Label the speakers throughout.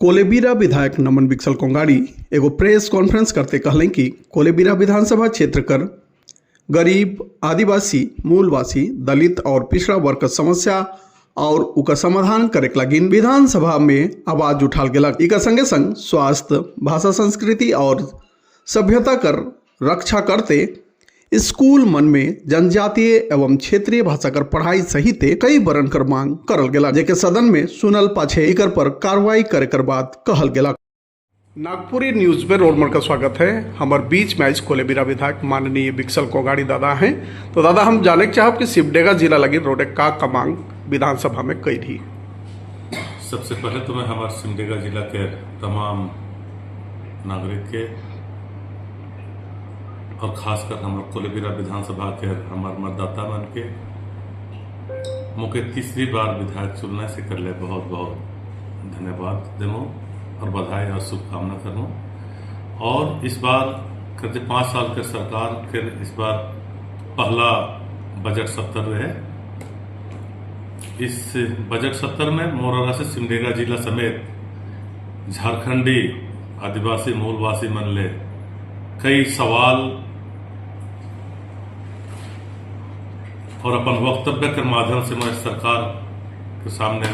Speaker 1: कोलेबिरा विधायक नमन विकसल कोंगाड़ी एगो press conference करते कहलें कि कोलेबिरा विधानसभा क्षेत्र कर गरीब, आदिवासी, मूलवासी, दलित और पिछड़ा वर्ग के समस्या और उका समाधान करे लगी विधानसभा में आवाज उठाल गेला। इका संगे संग स्वास्थ्य, भाषा, संस्कृति और सभ्यता कर रक्षा करते स्कूल मन में जनजातीय एवं क्षेत्रीय भाषा कर पढ़ाई सहित कई बरन कर मांग करल गेला, जेके सदन में सुनल पाछे इकर पर कार्रवाई करे कर बाद कहल गेला। नागपुरी न्यूज में रोडमर का स्वागत है। हमारे बीच में आज कोलेबिरा विधायक माननीय विकसल कोंगाड़ी दादा हैं। तो दादा, हम जाने चाहब कि सिमडेगा जिला लगी रोडे का मांग विधानसभा में कई थी।
Speaker 2: सबसे पहले तो मैं हमारे सिमडेगा जिला के तमाम नागरिक के और खासकर हमारे कोलेबिरा विधानसभा के हमारे मतदाता मन के मुझे तीसरी बार विधायक चुनने से कर ले बहुत बहुत धन्यवाद देवो और बधाई और शुभकामना करूँ। और इस बार करते 5 साल के सरकार के इस बार पहला बजट सत्र है। इस बजट सत्र में मोररा से सिमडेगा जिला समेत झारखंडी आदिवासी मूलवासी मन ले कई सवाल और अपन वक्तव्य के माध्यम से मैं सरकार के सामने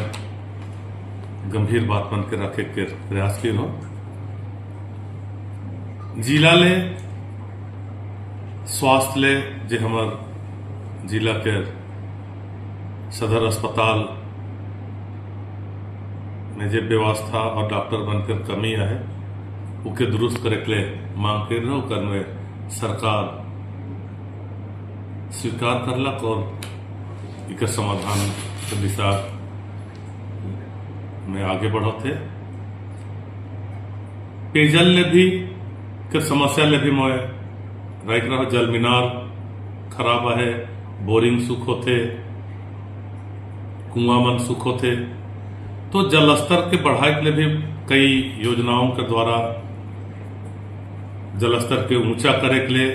Speaker 2: गंभीर बात बन के रखे के प्रयास की हो। जिला ले स्वास्थ्य ले जे हमार जिला के सदर अस्पताल में जे व्यवस्था और डॉक्टर बनकर कमी है उके दुरुस्त करे के लिए मांग कर रहे कर में सरकार स्वीकार करलक और एक समाधान के दिशा में आगे बढ़ते। पेयजल ले भी के समस्या ले भी मैं रख रहा जल मीनार खराब है, बोरिंग सुख होते, कुआं मन सुख होते। तो जल स्तर के बढ़ाए के लिए भी कई योजनाओं के द्वारा जल स्तर के ऊंचा करे के लिए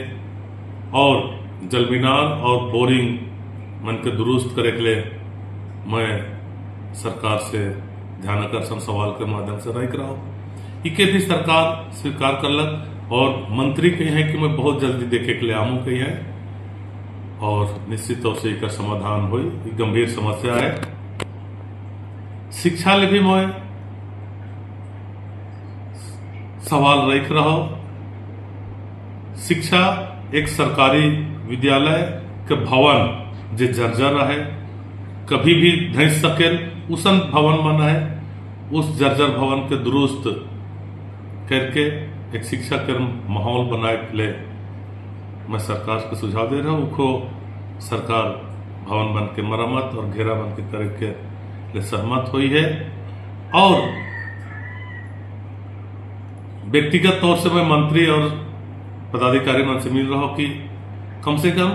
Speaker 2: और जल मीनार और बोरिंग मन के दुरुस्त करे के लिए मैं सरकार से ध्यान आकर्षण सवाल के माध्यम से रख रहा हूँ। इके भी सरकार स्वीकार करलक और मंत्री कही है कि मैं बहुत जल्दी देखे के लिए आऊँ कही है और निश्चित तौर से इसका समाधान हो। गंभीर समस्या है। शिक्षा ले भी मैं सवाल रख रहा हूँ। शिक्षा एक सरकारी विद्यालय के भवन जे जर्जर है कभी भी धंस सके उसन भवन बना है, उस जर्जर भवन के दुरुस्त करके एक शिक्षा के माहौल बनाए के लिए मैं सरकार को सुझाव दे रहा हूँ। को सरकार भवन बन के मरम्मत और घेरा बन के करे के लिए सहमत हुई है। और व्यक्तिगत तौर से मैं मंत्री और पदाधिकारी मन से मिल रहा हूँ कि कम से कम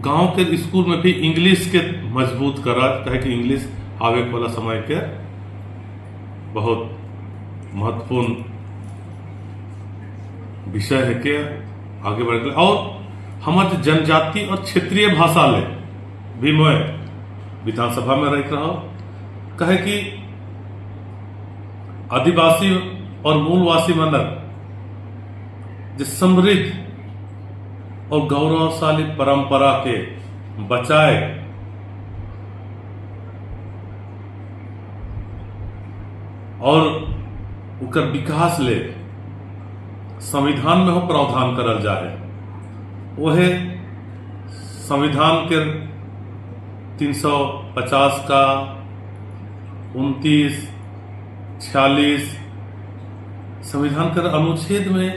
Speaker 2: गांव के स्कूल में भी इंग्लिश के मजबूत करा, कहे कि इंग्लिश आवे वाला समय के बहुत महत्वपूर्ण विषय है के आगे बढ़ गए। और हमारे जनजाति और क्षेत्रीय भाषा ले भी मैं विधानसभा में रख रहा हूं। कहे कि आदिवासी और मूलवासी मनक जो समृद्ध और गौरवशाली परंपरा के बचाए और उकर विकास ले संविधान में हो प्रावधान करल जाए। वह संविधान के 350 का 29, 46 संविधान के अनुच्छेद में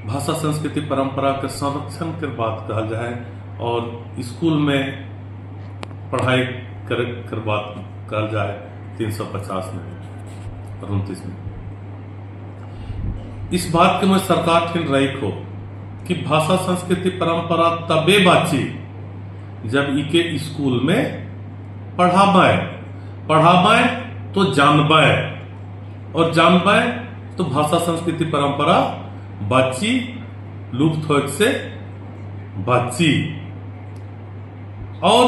Speaker 2: भाषा, संस्कृति, परंपरा के संरक्षण के बात कहा जाए और स्कूल में पढ़ाई कर बात कहा जाए 350 में और 29 में। इस बात के मैं सरकार ठिन रही हो कि भाषा, संस्कृति, परंपरा तबे बाची जब इके स्कूल में पढ़ाबाए तो जानबाए और जानबाए तो भाषा, संस्कृति, परंपरा बाची लुप्त हो से बाची। और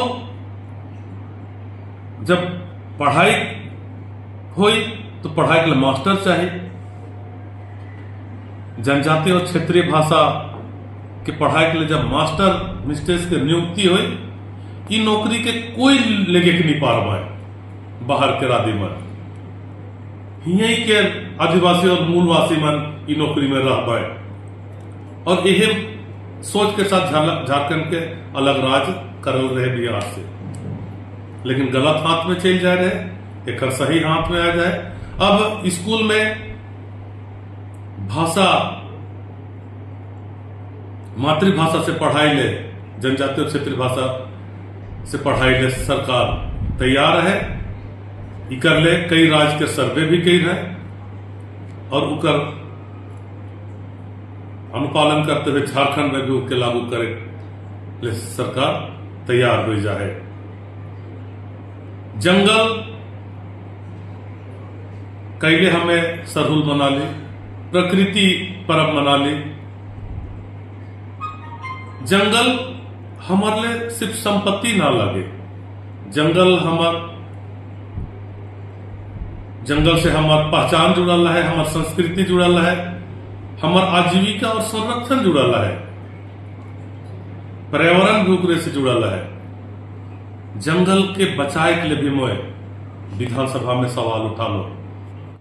Speaker 2: जब पढ़ाई हुई तो पढ़ाई के लिए मास्टर चाहिए। जनजातीय और क्षेत्रीय भाषा के पढ़ाई के लिए जब मास्टर मिस्ट्रेस के नियुक्ति हुई, ई नौकरी के कोई लेके के नहीं पार पाए बाहर के राधी मन, यही के आदिवासी और मूलवासी मन ई नौकरी में रह पाए, और यही सोच के साथ झारखंड के अलग राज्य करल रहे बिहार से, लेकिन गलत हाथ में चल जा रहे, एक सही हाथ में आ जाए। अब स्कूल में भाषा मातृभाषा से पढ़ाई ले, जनजातीय और क्षेत्रीय भाषा से पढ़ाई ले सरकार तैयार है, इकर ले कई राज्य के सर्वे भी कई है, और उकर अनुपालन करते हुए झारखंड में भी उसके लागू करे ले सरकार तैयार हो जाए। जंगल कैले हमें सरहुल मना ली, प्रकृति पर्व मना ली। जंगल हमारे लिए सिर्फ संपत्ति ना लगे, जंगल से हमार पहचान जुड़ल है, हमार संस्कृति जुड़ल है, हमार आजीविका और संरक्षण जुड़ल है, पर्यावरण भी ओकरे से जुड़ल है। जंगल के बचाए के लिए भी मैं विधानसभा में सवाल उठा लो।